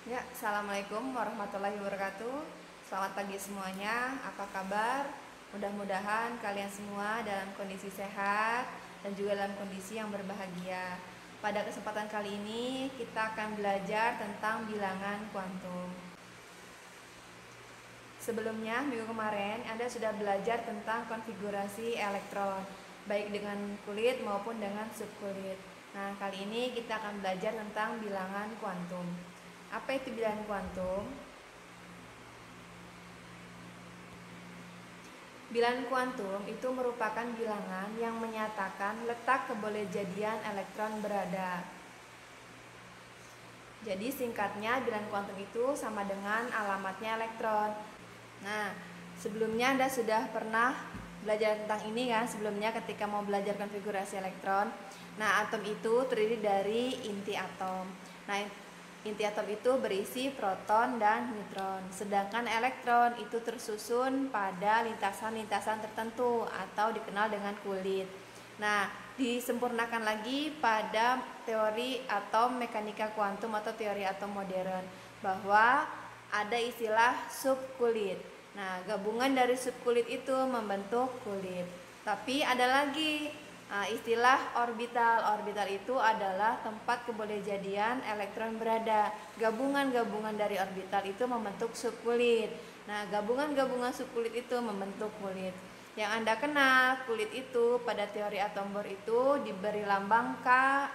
Ya, Assalamualaikum warahmatullahi wabarakatuh. Selamat pagi semuanya, apa kabar? Mudah-mudahan kalian semua dalam kondisi sehat dan juga dalam kondisi yang berbahagia. Pada kesempatan kali ini kita akan belajar tentang bilangan kuantum. Sebelumnya, minggu kemarin Anda sudah belajar tentang konfigurasi elektron, baik dengan kulit maupun dengan subkulit. Nah, kali ini kita akan belajar tentang bilangan kuantum. Apa itu bilangan kuantum? Bilangan kuantum itu merupakan bilangan yang menyatakan letak kebolehjadian elektron berada. Jadi singkatnya bilangan kuantum itu sama dengan alamatnya elektron. Nah, sebelumnya Anda sudah pernah belajar tentang ini kan sebelumnya ketika mau belajar konfigurasi elektron. Nah, atom itu terdiri dari inti atom. Nah, inti atom itu berisi proton dan neutron. Sedangkan elektron itu tersusun pada lintasan-lintasan tertentu atau dikenal dengan kulit. Nah, disempurnakan lagi pada teori atom mekanika kuantum atau teori atom modern bahwa ada istilah subkulit. Nah, gabungan dari subkulit itu membentuk kulit. Tapi ada lagi istilah orbital. Orbital itu adalah tempat kebolehjadian elektron berada. Gabungan-gabungan dari orbital itu membentuk subkulit. Nah, gabungan-gabungan subkulit itu membentuk kulit. Yang Anda kenal, kulit itu pada teori atom Bohr itu diberi lambang K,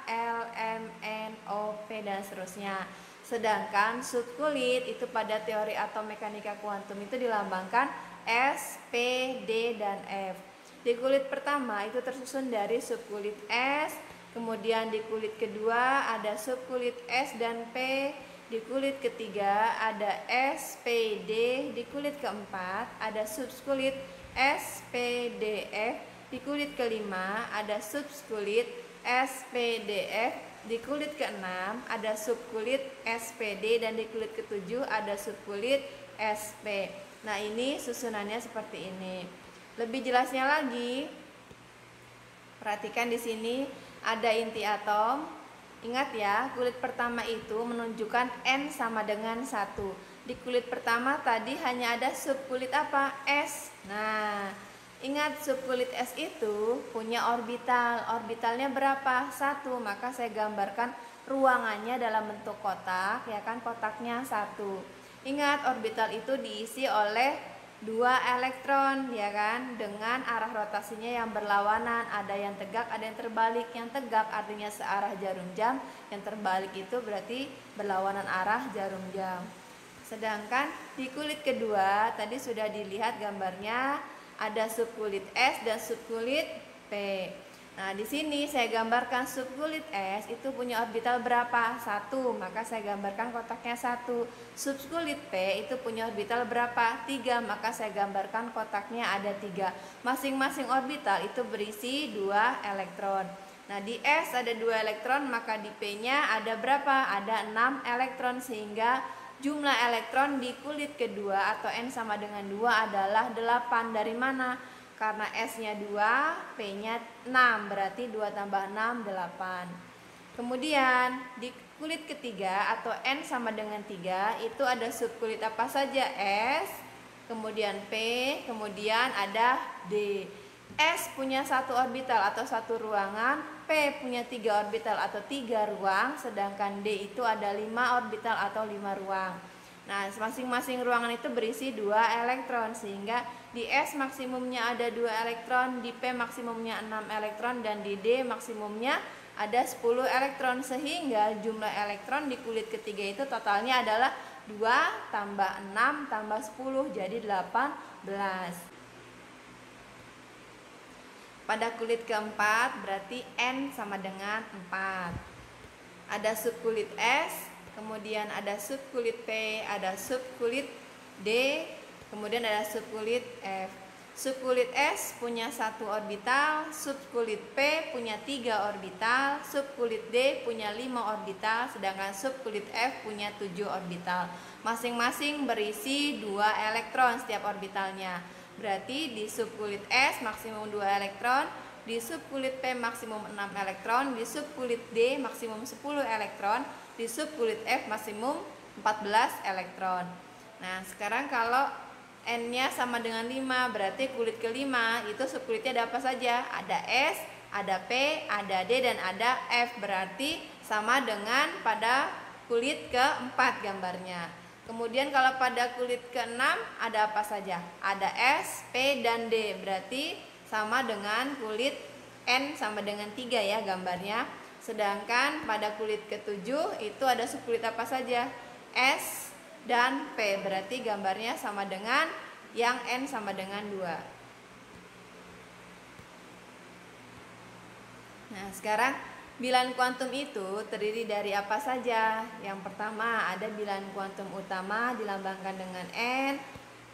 L, M, N, O, P, dan seterusnya. Sedangkan subkulit itu pada teori atom mekanika kuantum itu dilambangkan S, P, D, dan F. Di kulit pertama itu tersusun dari subkulit S, kemudian di kulit kedua ada subkulit S dan P, di kulit ketiga ada S, P, D, di kulit keempat ada subkulit S, P, D, F, di kulit kelima ada subkulit S, P, D, F, di kulit keenam ada subkulit SPD dan di kulit ketujuh ada subkulit SP. Nah, ini susunannya seperti ini. Lebih jelasnya lagi, perhatikan di sini ada inti atom. Ingat ya, kulit pertama itu menunjukkan N sama dengan 1. Di kulit pertama tadi hanya ada subkulit apa? S. Nah, ingat subkulit S itu punya orbital. Orbitalnya berapa? 1. Maka saya gambarkan ruangannya dalam bentuk kotak, ya kan, kotaknya 1. Ingat, orbital itu diisi oleh 2 elektron, ya kan, dengan arah rotasinya yang berlawanan. Ada yang tegak, ada yang terbalik. Yang tegak artinya searah jarum jam, yang terbalik itu berarti berlawanan arah jarum jam. Sedangkan di kulit kedua tadi sudah dilihat gambarnya ada subkulit S dan subkulit P. Nah, di sini saya gambarkan subkulit S itu punya orbital berapa? 1, maka saya gambarkan kotaknya 1. Subkulit P itu punya orbital berapa? 3, maka saya gambarkan kotaknya ada 3. Masing-masing orbital itu berisi 2 elektron. Nah, di S ada 2 elektron, maka di P-nya ada berapa? Ada 6 elektron, sehingga jumlah elektron di kulit kedua atau N sama dengan 2 adalah 8. Dari mana? Karena S-nya 2, P-nya 6, berarti 2 tambah 6, 8. Kemudian di kulit ketiga atau N sama dengan 3 itu ada subkulit apa saja? S, kemudian P, kemudian ada D. S punya 1 orbital atau 1 ruangan, P punya 3 orbital atau 3 ruang, sedangkan D itu ada 5 orbital atau 5 ruang. Nah, masing-masing ruangan itu berisi 2 elektron, sehingga di S maksimumnya ada 2 elektron, di P maksimumnya 6 elektron, dan di D maksimumnya ada 10 elektron, sehingga jumlah elektron di kulit ketiga itu totalnya adalah 2 tambah 6 tambah 10, jadi 18. Pada kulit keempat berarti N sama dengan 4. Ada subkulit S, kemudian ada subkulit P, ada subkulit D, kemudian ada subkulit F. Subkulit S punya 1 orbital, subkulit P punya 3 orbital, subkulit D punya 5 orbital, sedangkan subkulit F punya 7 orbital. Masing-masing berisi 2 elektron setiap orbitalnya. Berarti di subkulit S maksimum 2 elektron, di subkulit P maksimum 6 elektron, di subkulit D maksimum 10 elektron, di subkulit F maksimum 14 elektron. Nah, sekarang kalau N-nya sama dengan 5, berarti kulit kelima itu subkulitnya ada apa saja? Ada S, ada P, ada D, dan ada F. Berarti sama dengan pada kulit keempat gambarnya. Kemudian kalau pada kulit keenam ada apa saja? Ada S, P, dan D. Berarti sama dengan kulit N sama dengan 3 ya gambarnya. Sedangkan pada kulit ketujuh itu ada subkulit apa saja? S dan P. Berarti gambarnya sama dengan yang N sama dengan 2. Nah, sekarang bilangan kuantum itu terdiri dari apa saja? Yang pertama ada bilangan kuantum utama dilambangkan dengan N.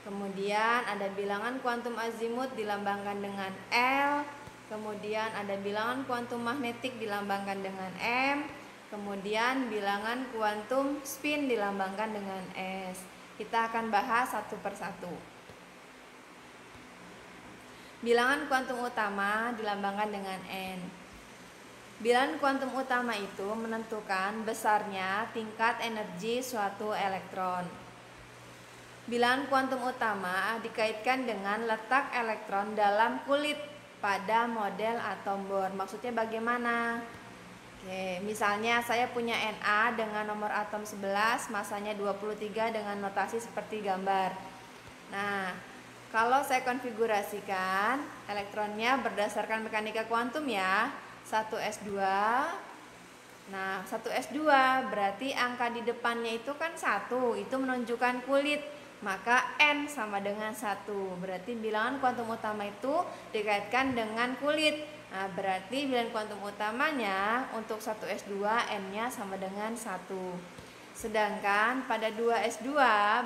Kemudian ada bilangan kuantum azimut dilambangkan dengan L. Kemudian ada bilangan kuantum magnetik dilambangkan dengan M. Kemudian bilangan kuantum spin dilambangkan dengan S. Kita akan bahas satu persatu. Bilangan kuantum utama dilambangkan dengan N. Bilangan kuantum utama itu menentukan besarnya tingkat energi suatu elektron. Bilangan kuantum utama dikaitkan dengan letak elektron dalam kulit pada model atom Bohr. Maksudnya bagaimana? Oke, misalnya saya punya Na dengan nomor atom 11, masanya 23 dengan notasi seperti gambar. Nah, kalau saya konfigurasikan elektronnya berdasarkan mekanika kuantum ya, 1s2. Nah, 1s2 berarti angka di depannya itu kan 1, itu menunjukkan kulit. Maka N sama dengan 1. Berarti bilangan kuantum utama itu dikaitkan dengan kulit. Nah, berarti bilangan kuantum utamanya untuk 1s2 N-nya sama dengan 1. Sedangkan pada 2s2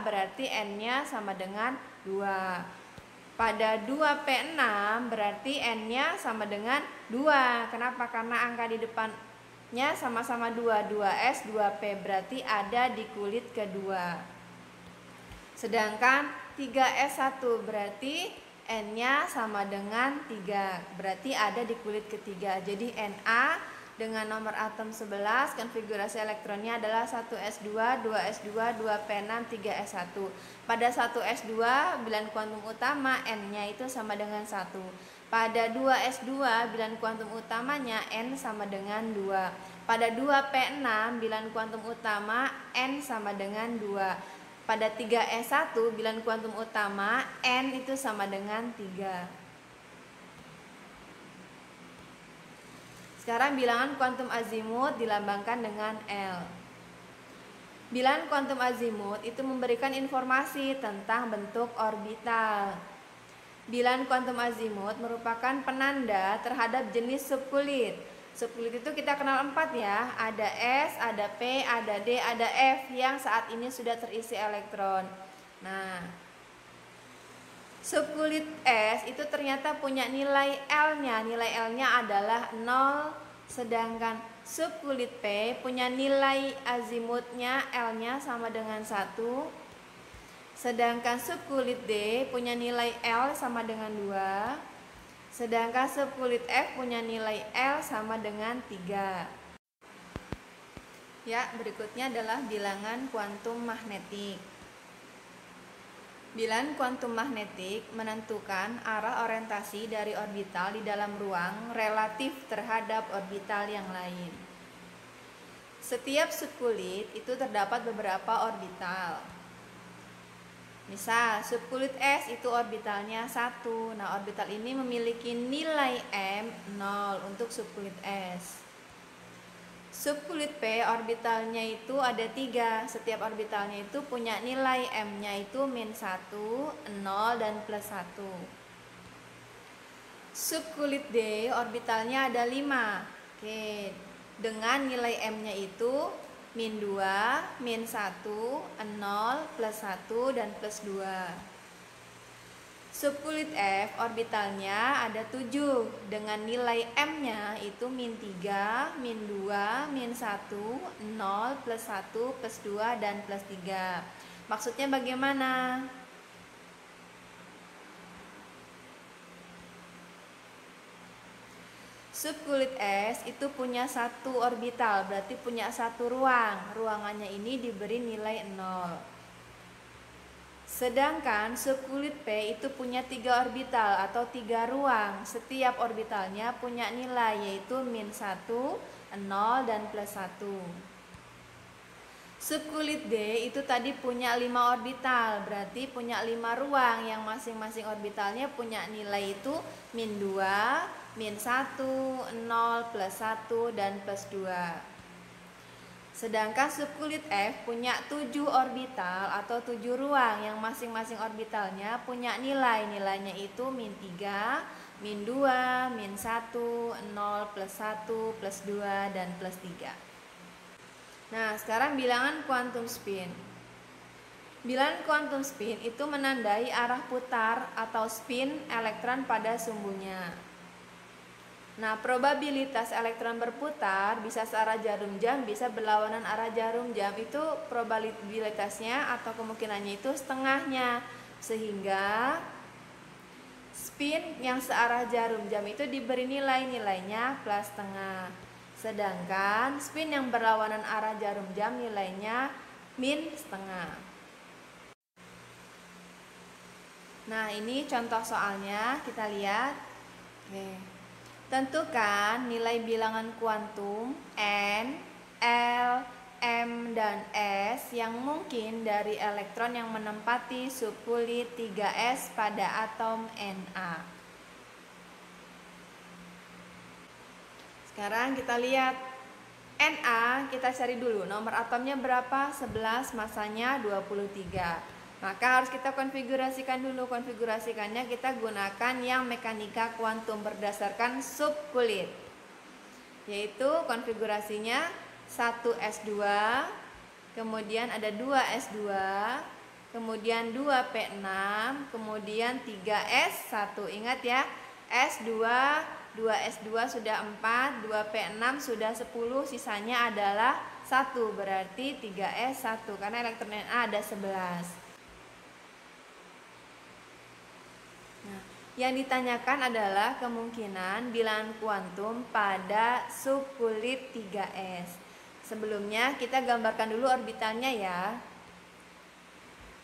berarti N-nya sama dengan 2. Pada 2p6 berarti N-nya sama dengan 2. Kenapa? Karena angka di depannya sama-sama 2. 2s, 2p berarti ada di kulit kedua. Sedangkan 3s1 berarti N-nya sama dengan 3. Berarti ada di kulit ketiga. Jadi Na dengan nomor atom 11 konfigurasi elektronnya adalah 1s2, 2s2, 2p6, 3s1. Pada 1s2 bilangan kuantum utama N-nya itu sama dengan 1. Pada 2s2 bilangan kuantum utamanya N sama dengan 2. Pada 2p6 bilangan kuantum utama N sama dengan 2. Pada 3s1 bilangan kuantum utama N itu sama dengan 3. Sekarang bilangan kuantum azimut dilambangkan dengan L. Bilangan kuantum azimut itu memberikan informasi tentang bentuk orbital. Bilangan kuantum azimut merupakan penanda terhadap jenis subkulit. Subkulit itu kita kenal 4 ya. Ada S, ada P, ada D, ada F yang saat ini sudah terisi elektron. Nah, subkulit S itu ternyata punya nilai L-nya. Nilai L-nya adalah 0. Sedangkan subkulit P punya nilai azimutnya L-nya sama dengan 1. Sedangkan subkulit D punya nilai L sama dengan 2. Sedangkan subkulit F punya nilai L sama dengan 3. Ya, berikutnya adalah bilangan kuantum magnetik. Bilangan kuantum magnetik menentukan arah orientasi dari orbital di dalam ruang relatif terhadap orbital yang lain. Setiap subkulit itu terdapat beberapa orbital. Misal, subkulit S itu orbitalnya 1. Nah, orbital ini memiliki nilai M 0 untuk subkulit S. Subkulit P orbitalnya itu ada 3. Setiap orbitalnya itu punya nilai M-nya itu -1, 0, dan +1. Subkulit D orbitalnya ada 5. Oke, dengan nilai M-nya itu -2, -1, 0, +1, dan +2. Subkulit F orbitalnya ada 7 dengan nilai M-nya itu -3, -2, -1, 0, +1, +2, dan +3. Maksudnya bagaimana? Subkulit es itu punya satu orbital, berarti punya satu ruang. Ruangannya ini diberi nilai 0. Sedangkan subkulit P itu punya 3 orbital atau 3 ruang. Setiap orbitalnya punya nilai, yaitu -1, 0, dan +1. Subkulit D itu tadi punya 5 orbital, berarti punya 5 ruang yang masing-masing orbitalnya punya nilai itu -2, -1, 0, +1, dan +2. Sedangkan subkulit F punya 7 orbital atau 7 ruang yang masing-masing orbitalnya punya nilai. Nilainya itu -3, -2, -1, 0, +1, +2, dan +3. Nah, sekarang bilangan kuantum spin. Bilangan kuantum spin itu menandai arah putar atau spin elektron pada sumbunya. Nah, probabilitas elektron berputar bisa searah jarum jam, bisa berlawanan arah jarum jam. Itu probabilitasnya atau kemungkinannya itu setengahnya. Sehingga spin yang searah jarum jam itu diberi nilainya +setengah. Sedangkan spin yang berlawanan arah jarum jam nilainya -setengah. Nah, ini contoh soalnya, kita lihat. Oke. Tentukan nilai bilangan kuantum N, L, M, dan S yang mungkin dari elektron yang menempati subkulit 3s pada atom Na. Sekarang kita lihat Na, kita cari dulu nomor atomnya berapa? 11, masanya 23. Maka harus kita konfigurasikan dulu. Konfigurasikannya kita gunakan yang mekanika kuantum berdasarkan subkulit, yaitu konfigurasinya 1s2, kemudian ada 2s2, kemudian 2p6, kemudian 3s1. Ingat ya, s2, 2s2 sudah 4, 2p6 sudah 10, sisanya adalah 1, berarti 3s1 karena elektron Na ada 11. Yang ditanyakan adalah kemungkinan bilangan kuantum pada subkulit 3s. Sebelumnya kita gambarkan dulu orbitalnya ya.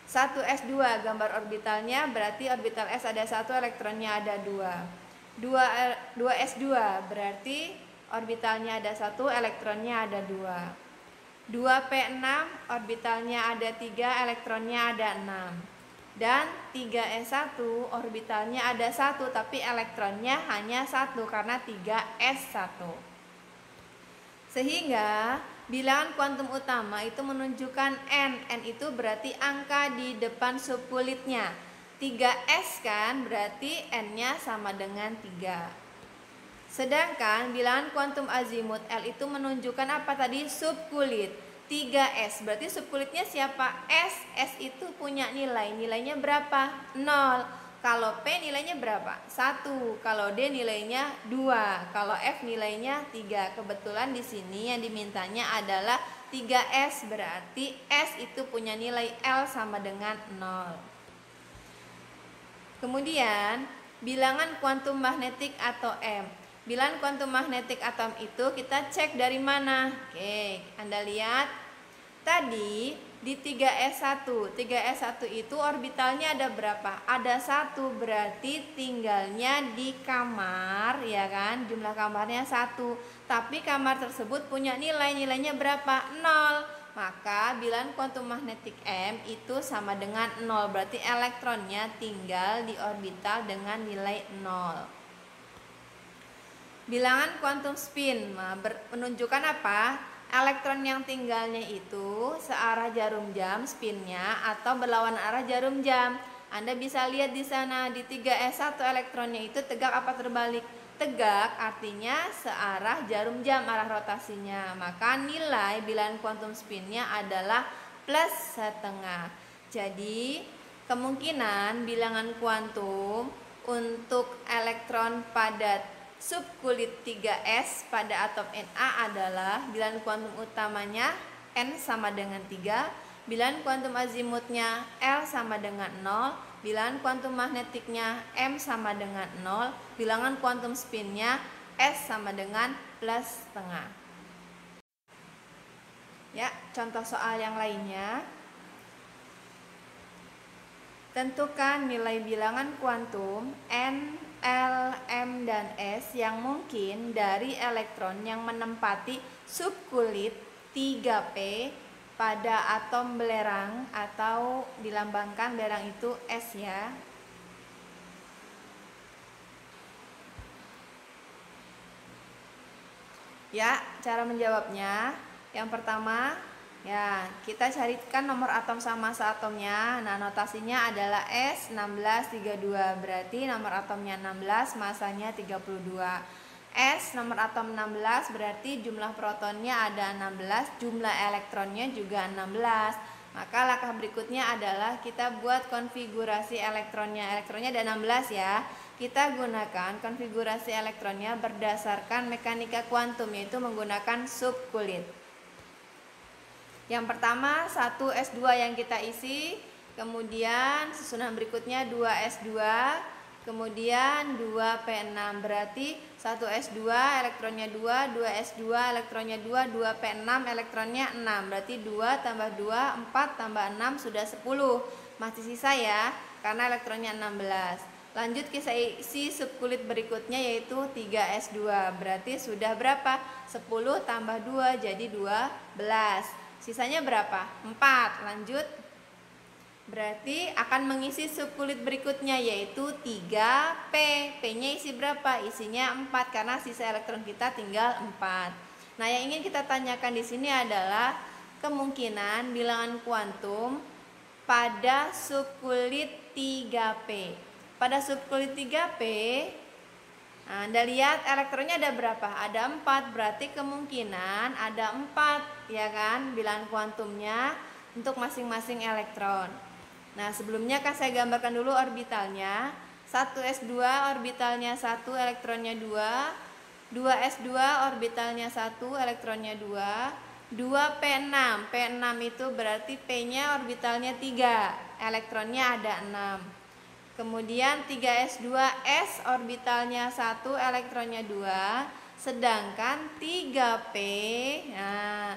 1s2 gambar orbitalnya, berarti orbital s ada 1, elektronnya ada 2. 2s2 berarti orbitalnya ada 1, elektronnya ada 2. 2p6 orbitalnya ada 3, elektronnya ada 6. Dan 3s1 orbitalnya ada 1, tapi elektronnya hanya 1 karena 3s1. Sehingga bilangan kuantum utama itu menunjukkan N. N itu berarti angka di depan subkulitnya. 3s kan, berarti N-nya sama dengan 3. Sedangkan bilangan kuantum azimut L itu menunjukkan apa tadi? Subkulit. 3s, berarti subkulitnya siapa? S. S itu punya nilainya berapa? 0. Kalau P nilainya berapa? 1. Kalau D nilainya 2. Kalau F nilainya 3. Kebetulan di sini yang dimintanya adalah 3s, berarti S itu punya nilai L sama dengan 0. Kemudian bilangan kuantum magnetik atau M. Bilangan kuantum magnetik atom itu kita cek dari mana? Oke, Anda lihat tadi di 3s1. 3s1 itu orbitalnya ada berapa? Ada 1, berarti tinggalnya di kamar, ya kan? Jumlah kamarnya 1. Tapi kamar tersebut punya nilainya berapa? 0. Maka bilangan kuantum magnetik M itu sama dengan 0, berarti elektronnya tinggal di orbital dengan nilai 0. Bilangan kuantum spin menunjukkan apa? Elektron yang tinggalnya itu searah jarum jam spinnya atau berlawanan arah jarum jam. Anda bisa lihat di sana di 3s1 elektronnya itu tegak apa terbalik? Tegak, artinya searah jarum jam arah rotasinya. Maka nilai bilangan kuantum spinnya adalah +setengah. Jadi kemungkinan bilangan kuantum untuk elektron pada subkulit 3s pada atom Na adalah bilangan kuantum utamanya N sama dengan 3, bilangan kuantum azimutnya L sama dengan 0, bilangan kuantum magnetiknya M sama dengan 0, bilangan kuantum spinnya S sama dengan plus setengah. Ya, contoh soal yang lainnya. Tentukan nilai bilangan kuantum N, L, M, dan S yang mungkin dari elektron yang menempati subkulit 3P pada atom belerang, atau dilambangkan belerang itu S ya. Ya, cara menjawabnya. Yang pertama, ya, kita carikan nomor atom sama massa atomnya. Nah, notasinya adalah S1632. Berarti nomor atomnya 16, massanya 32. S nomor atom 16 berarti jumlah protonnya ada 16, jumlah elektronnya juga 16. Maka langkah berikutnya adalah kita buat konfigurasi elektronnya. Elektronnya ada 16 ya. Kita gunakan konfigurasi elektronnya berdasarkan mekanika kuantum, yaitu menggunakan subkulit. Yang pertama 1s2 yang kita isi, kemudian susunan berikutnya 2s2, kemudian 2p6. Berarti 1s2 elektronnya 2, 2s2 elektronnya 2, 2p6 elektronnya 6. Berarti 2 tambah 2, 4 tambah 6 sudah 10. Masih sisa ya, karena elektronnya 16. Lanjut kita isi subkulit berikutnya, yaitu 3s2. Berarti sudah berapa? 10 tambah 2 jadi 12. Sisanya berapa? 4. Lanjut. Berarti akan mengisi subkulit berikutnya, yaitu 3P. P-nya isi berapa? Isinya 4 karena sisa elektron kita tinggal 4. Nah, yang ingin kita tanyakan di sini adalah kemungkinan bilangan kuantum pada subkulit 3P. Pada subkulit 3P, nah, Anda lihat elektronnya ada berapa? Ada 4, berarti kemungkinan ada 4, ya kan, bilangan kuantumnya untuk masing-masing elektron. Nah, sebelumnya kan saya gambarkan dulu orbitalnya. 1s2 orbitalnya 1, elektronnya 2. 2s2 orbitalnya 1, elektronnya 2. 2p6, p6 itu berarti p-nya orbitalnya 3, elektronnya ada 6. Kemudian 3s2s orbitalnya 1, elektronnya 2. Sedangkan 3p, nah,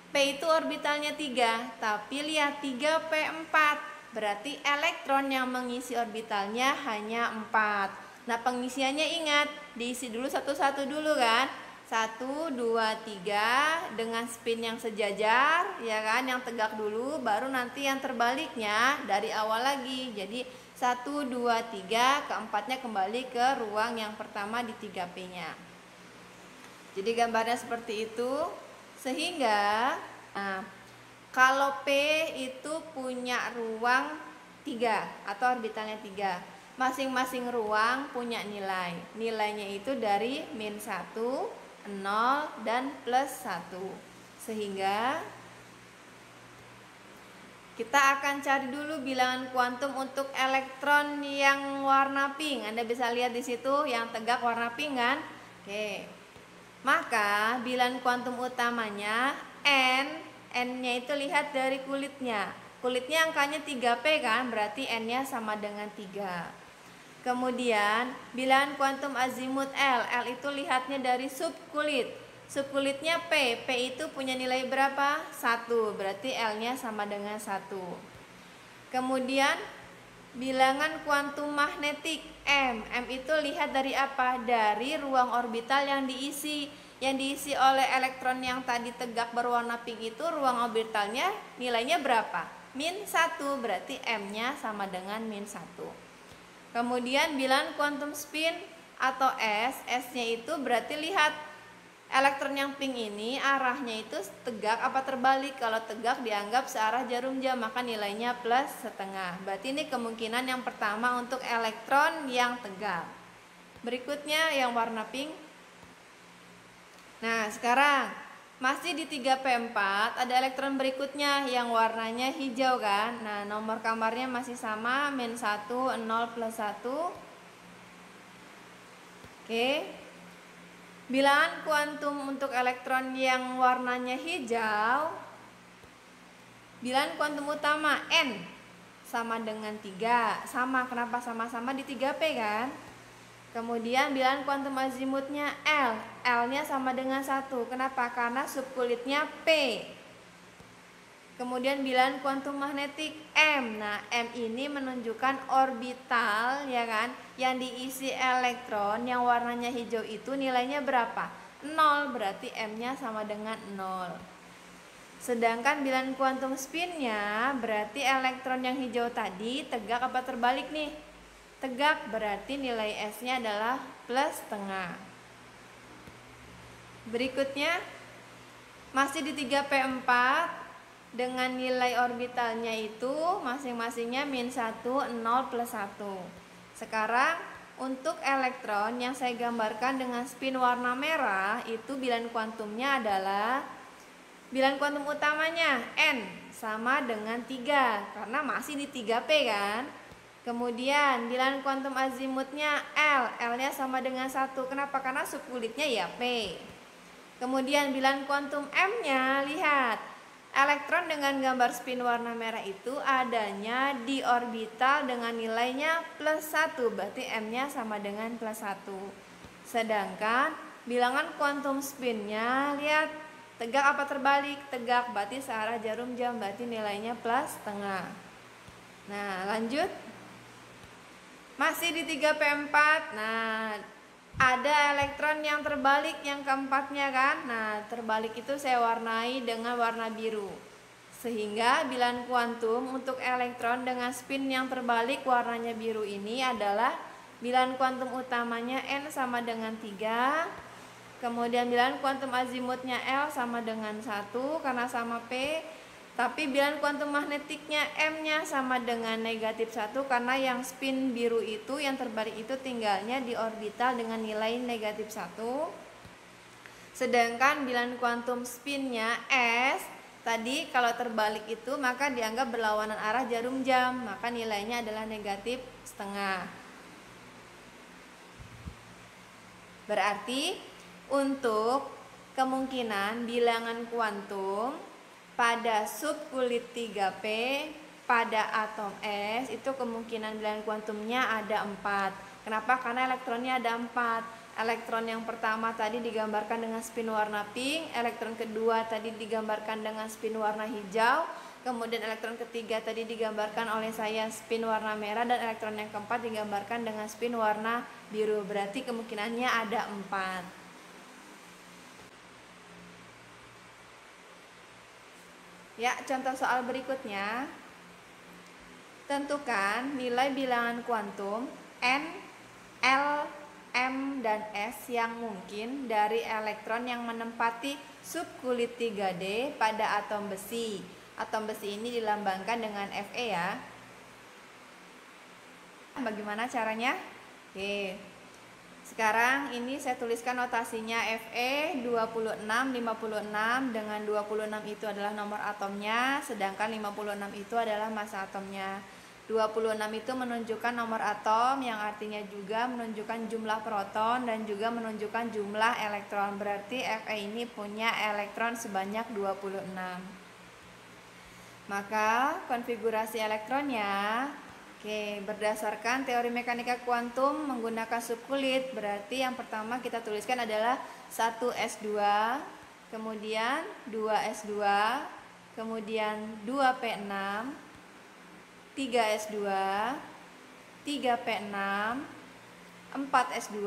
p itu orbitalnya 3, tapi lihat 3p4. Berarti elektron yang mengisi orbitalnya hanya 4. Nah, pengisiannya ingat, diisi dulu satu-satu dulu kan. 1, 2, 3 dengan spin yang sejajar, ya kan, yang tegak dulu, baru nanti yang terbaliknya dari awal lagi. Jadi 1, 2, 3, keempatnya kembali ke ruang yang pertama di 3P-nya. Jadi gambarnya seperti itu. Sehingga kalau P itu punya ruang 3 atau orbitalnya 3. Masing-masing ruang punya nilai. Nilainya itu dari -1, 0, dan +1. Sehingga kita akan cari dulu bilangan kuantum untuk elektron yang warna pink. Anda bisa lihat di situ yang tegak warna pink kan? Oke. Maka bilangan kuantum utamanya N-nya itu lihat dari kulitnya. Kulitnya angkanya 3P kan? Berarti N-nya sama dengan 3. Kemudian bilangan kuantum azimut L itu lihatnya dari subkulit. Subkulitnya P itu punya nilai berapa? 1, berarti L-nya sama dengan 1. Kemudian bilangan kuantum magnetik M itu lihat dari apa? Dari ruang orbital yang diisi. Yang diisi oleh elektron yang tadi tegak berwarna pink itu ruang orbitalnya nilainya berapa? -1, berarti M-nya sama dengan -1. Kemudian bilangan kuantum spin atau S-nya itu berarti lihat elektron yang pink ini arahnya itu tegak apa terbalik. Kalau tegak dianggap searah jarum jam, maka nilainya +1/2. Berarti ini kemungkinan yang pertama untuk elektron yang tegak. Berikutnya yang warna pink. Nah, sekarang masih di 3p4 ada elektron berikutnya yang warnanya hijau kan. Nah, nomor kamarnya masih sama, -1, 0, +1. Oke. Bilangan kuantum untuk elektron yang warnanya hijau, bilangan kuantum utama N sama dengan 3. Sama, kenapa sama-sama di 3P kan? Kemudian bilangan kuantum azimutnya L. L-nya sama dengan 1. Kenapa? Karena subkulitnya P. Kemudian bilangan kuantum magnetik M. Nah, M ini menunjukkan orbital ya kan, yang diisi elektron yang warnanya hijau itu nilainya berapa? 0, berarti M-nya sama dengan 0. Sedangkan bilangan kuantum spinnya berarti elektron yang hijau tadi tegak apa terbalik nih? Tegak, berarti nilai S-nya adalah plus setengah. Berikutnya masih di 3P4 dengan nilai orbitalnya itu masing-masingnya min 1, 0, plus 1. Sekarang untuk elektron yang saya gambarkan dengan spin warna merah itu bilangan kuantumnya adalah, bilangan kuantum utamanya N sama dengan 3 karena masih di 3P kan. Kemudian bilangan kuantum azimutnya L. L-nya sama dengan 1. Kenapa? Karena subkulitnya ya P. Kemudian bilangan kuantum M-nya, lihat. Elektron dengan gambar spin warna merah itu adanya di orbital dengan nilainya plus 1. Berarti M-nya sama dengan plus 1. Sedangkan bilangan kuantum spinnya, lihat. Tegak apa terbalik? Tegak, berarti searah jarum jam. Berarti nilainya plus setengah. Nah, lanjut. Masih di 3P4. Nah, ada elektron yang terbalik yang keempatnya kan. Nah, terbalik itu saya warnai dengan warna biru. Sehingga bilangan kuantum untuk elektron dengan spin yang terbalik warnanya biru ini adalah bilangan kuantum utamanya N sama dengan 3. Kemudian bilangan kuantum azimutnya L sama dengan 1 karena sama P. Tapi bilangan kuantum magnetiknya M-nya sama dengan negatif 1 karena yang spin biru itu, yang terbalik itu tinggalnya di orbital dengan nilai negatif 1. Sedangkan bilangan kuantum spinnya S, tadi kalau terbalik itu maka dianggap berlawanan arah jarum jam, maka nilainya adalah negatif setengah. Berarti untuk kemungkinan bilangan kuantum pada subkulit 3P pada atom S itu kemungkinan bilangan kuantumnya ada 4. Kenapa? Karena elektronnya ada 4. Elektron yang pertama tadi digambarkan dengan spin warna pink, elektron kedua tadi digambarkan dengan spin warna hijau, kemudian elektron ketiga tadi digambarkan oleh saya spin warna merah, dan elektron yang keempat digambarkan dengan spin warna biru. Berarti kemungkinannya ada 4. Ya, contoh soal berikutnya. Tentukan nilai bilangan kuantum N, L, M, dan S yang mungkin dari elektron yang menempati subkulit 3D pada atom besi. Atom besi ini dilambangkan dengan Fe ya. Bagaimana caranya? Oke. Sekarang ini saya tuliskan notasinya Fe 26, 56, dengan 26 itu adalah nomor atomnya, sedangkan 56 itu adalah massa atomnya. 26 itu menunjukkan nomor atom yang artinya juga menunjukkan jumlah proton dan juga menunjukkan jumlah elektron. Berarti Fe ini punya elektron sebanyak 26. Maka konfigurasi elektronnya, oke, berdasarkan teori mekanika kuantum menggunakan subkulit, berarti yang pertama kita tuliskan adalah 1s2, kemudian 2s2, kemudian 2p6, 3s2, 3p6, 4s2,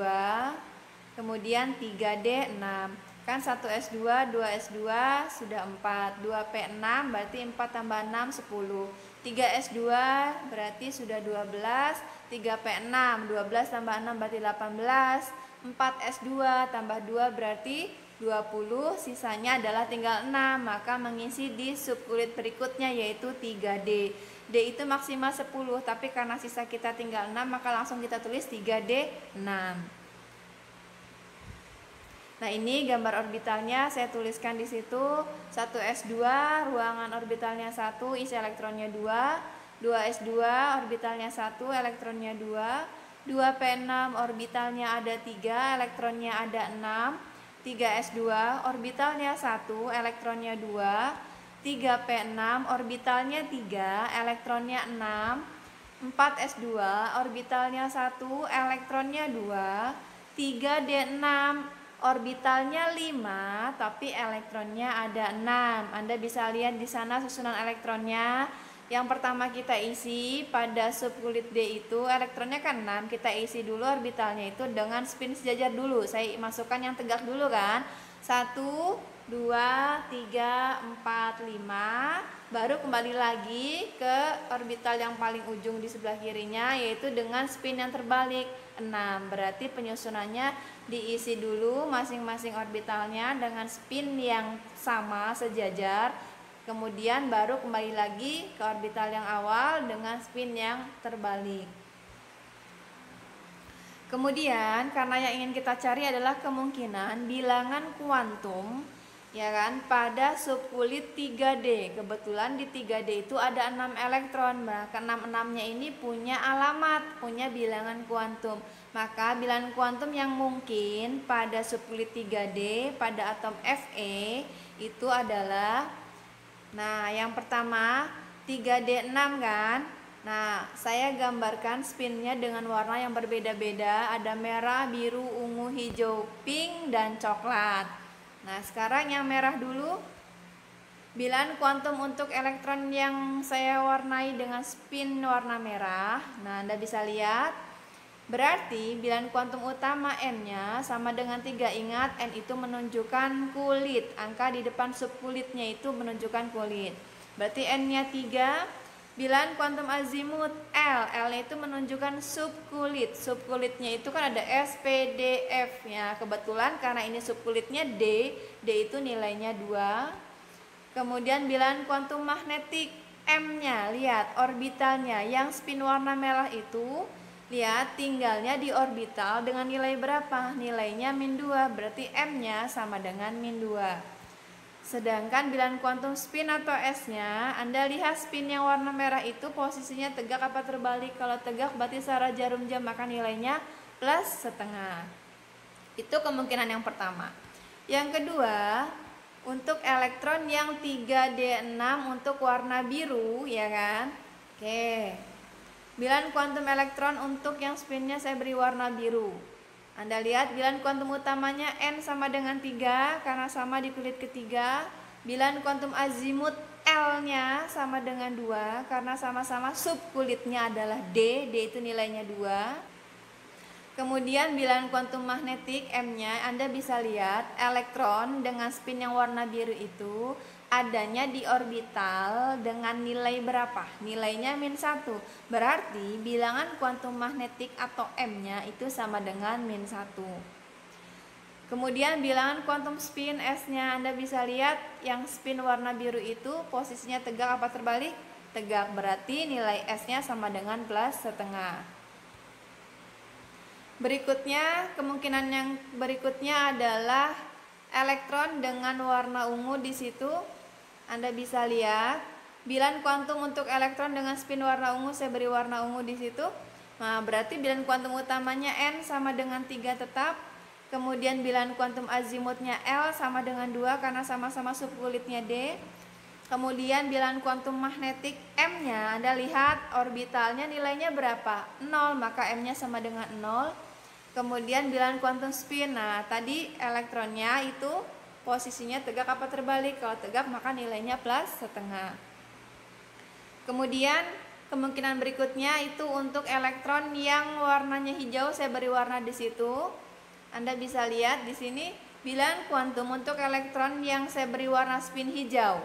kemudian 3d6. Kan 1s2, 2s2 sudah 4, 2p6 berarti 4 tambah 6, 10. 3s2 berarti sudah 12, 3p6, 12 tambah 6 berarti 18, 4s2 tambah 2 berarti 20, sisanya adalah tinggal 6, maka mengisi di subkulit berikutnya yaitu 3D. D itu maksimal 10, tapi karena sisa kita tinggal 6, maka langsung kita tulis 3D6. Nah, ini gambar orbitalnya saya tuliskan di situ. 1s2 ruangan orbitalnya 1, isi elektronnya 2. 2s2 orbitalnya 1, elektronnya 2. 2p6 orbitalnya ada 3, elektronnya ada 6. 3s2 orbitalnya 1, elektronnya 2. 3p6 orbitalnya 3, elektronnya 6. 4s2, orbitalnya 1, elektronnya 2, 3d6, orbitalnya 5, tapi elektronnya ada 6. Anda bisa lihat di sana susunan elektronnya. Yang pertama kita isi pada subkulit D itu elektronnya kan 6, kita isi dulu orbitalnya itu dengan spin sejajar dulu. Saya masukkan yang tegak dulu kan. 1, 2, 3, 4, 5. Baru kembali lagi ke orbital yang paling ujung di sebelah kirinya, yaitu dengan spin yang terbalik 6. Berarti penyusunannya diisi dulu masing-masing orbitalnya dengan spin yang sama sejajar. Kemudian baru kembali lagi ke orbital yang awal dengan spin yang terbalik. Kemudian karena yang ingin kita cari adalah kemungkinan bilangan kuantum, ya kan, pada subkulit 3D. Kebetulan di 3D itu ada 6 elektron. Maka 6-6-nya ini punya alamat, punya bilangan kuantum. Maka bilangan kuantum yang mungkin pada subkulit 3D pada atom Fe itu adalah, nah, yang pertama 3D6 kan. Nah, saya gambarkan spinnya dengan warna yang berbeda-beda. Ada merah, biru, ungu, hijau, pink, dan coklat. Nah, sekarang yang merah dulu. Bilangan kuantum untuk elektron yang saya warnai dengan spin warna merah. Nah, Anda bisa lihat. Berarti bilangan kuantum utama N-nya sama dengan 3. Ingat, N itu menunjukkan kulit. Angka di depan subkulitnya itu menunjukkan kulit. Berarti N-nya 3. Bilangan kuantum azimut L. L itu menunjukkan subkulit. Subkulitnya itu kan ada S, P, D, F. Ya, kebetulan karena ini subkulitnya D. D itu nilainya 2. Kemudian bilangan kuantum magnetik M-nya. Lihat orbitalnya. Yang spin warna merah itu, lihat tinggalnya di orbital dengan nilai berapa? Nilainya -2, berarti M-nya sama dengan -2. Sedangkan bilangan kuantum spin atau S-nya, Anda lihat spin yang warna merah itu posisinya tegak apa terbalik? Kalau tegak berarti searah jarum jam, maka nilainya +1/2. Itu kemungkinan yang pertama. Yang kedua, untuk elektron yang 3D6 untuk warna biru, ya kan? Oke. Bilangan kuantum elektron untuk yang spinnya saya beri warna biru. Anda lihat bilangan kuantum utamanya N sama dengan 3 karena sama di kulit ketiga. Bilangan kuantum azimut L-nya sama dengan 2 karena sama-sama subkulitnya adalah D. D itu nilainya 2. Kemudian bilangan kuantum magnetik M-nya, Anda bisa lihat elektron dengan spin yang warna biru itu adanya di orbital dengan nilai berapa? Nilainya -1. Berarti bilangan kuantum magnetik atau M-nya itu sama dengan -1. Kemudian bilangan kuantum spin S-nya, Anda bisa lihat yang spin warna biru itu posisinya tegak apa terbalik? Tegak, berarti nilai S-nya sama dengan +1/2. Berikutnya, kemungkinan yang berikutnya adalah elektron dengan warna ungu di situ. Anda bisa lihat bilangan kuantum untuk elektron dengan spin warna ungu, saya beri warna ungu di situ. Nah, berarti bilangan kuantum utamanya N sama dengan 3 tetap. Kemudian bilangan kuantum azimutnya L sama dengan 2 karena sama-sama subkulitnya D. Kemudian bilangan kuantum magnetik M-nya, Anda lihat orbitalnya nilainya berapa? 0, maka M-nya sama dengan 0. Kemudian bilangan kuantum spin, nah tadi elektronnya itu posisinya tegak apa terbalik? Kalau tegak maka nilainya +1/2. Kemudian kemungkinan berikutnya itu untuk elektron yang warnanya hijau, saya beri warna di situ. Anda bisa lihat di sini bilangan kuantum untuk elektron yang saya beri warna spin hijau.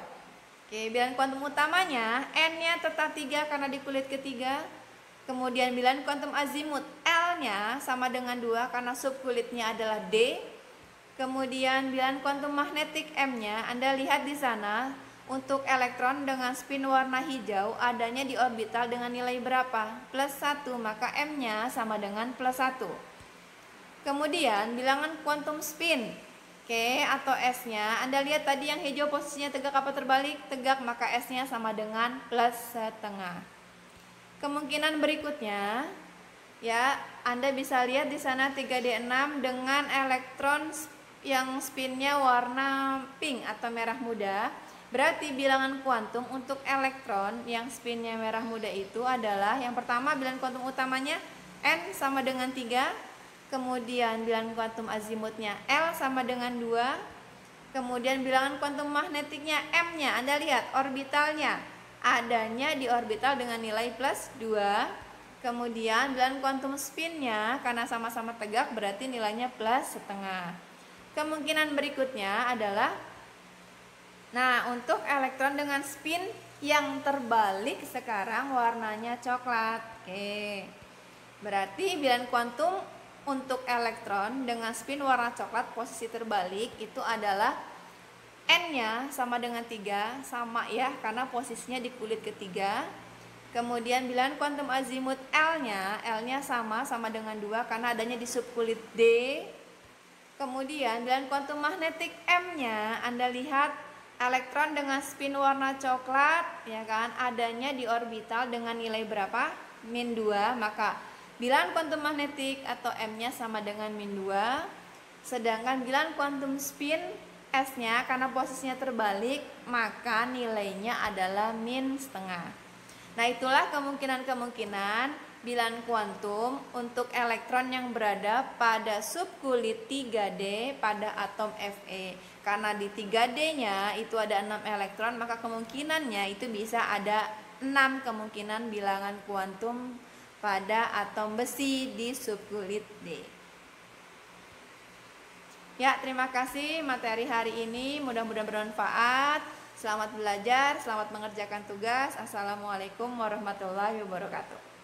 Oke, bilangan kuantum utamanya N-nya tetap 3 karena di kulit ketiga. Kemudian bilangan kuantum azimut L-nya sama dengan 2 karena subkulitnya adalah D. Kemudian bilangan kuantum magnetik M-nya, Anda lihat di sana untuk elektron dengan spin warna hijau adanya di orbital dengan nilai berapa? +1, maka M-nya sama dengan +1. Kemudian bilangan kuantum spin K atau S-nya, Anda lihat tadi yang hijau posisinya tegak apa terbalik? Tegak, maka S-nya sama dengan +1/2. Kemungkinan berikutnya, ya, Anda bisa lihat di sana 3D6 dengan elektron yang spinnya warna pink atau merah muda. Berarti bilangan kuantum untuk elektron yang spinnya merah muda itu adalah yang pertama bilangan kuantum utamanya N sama dengan 3, kemudian bilangan kuantum azimutnya L sama dengan 2, kemudian bilangan kuantum magnetiknya M-nya, Anda lihat orbitalnya adanya di orbital dengan nilai plus 2, kemudian bilangan kuantum spinnya karena sama-sama tegak berarti nilainya plus setengah. Kemungkinan berikutnya adalah, nah, untuk elektron dengan spin yang terbalik sekarang warnanya coklat. Oke. Berarti bilangan kuantum untuk elektron dengan spin warna coklat posisi terbalik itu adalah N-nya sama dengan 3, sama ya karena posisinya di kulit ketiga. Kemudian bilangan kuantum azimut L-nya sama dengan 2 karena adanya di subkulit D. Kemudian bilangan kuantum magnetik M-nya Anda lihat elektron dengan spin warna coklat ya kan adanya di orbital dengan nilai berapa? Min 2, maka bilangan kuantum magnetik atau M-nya sama dengan min 2. Sedangkan bilangan kuantum spin S-nya karena posisinya terbalik maka nilainya adalah min setengah. Nah, itulah kemungkinan-kemungkinan bilangan kuantum untuk elektron yang berada pada subkulit 3D pada atom Fe. Karena di 3D-nya itu ada 6 elektron, maka kemungkinannya itu bisa ada 6 kemungkinan bilangan kuantum pada atom besi di subkulit D. Ya, terima kasih materi hari ini, mudah-mudahan bermanfaat. Selamat belajar, selamat mengerjakan tugas. Assalamualaikum warahmatullahi wabarakatuh.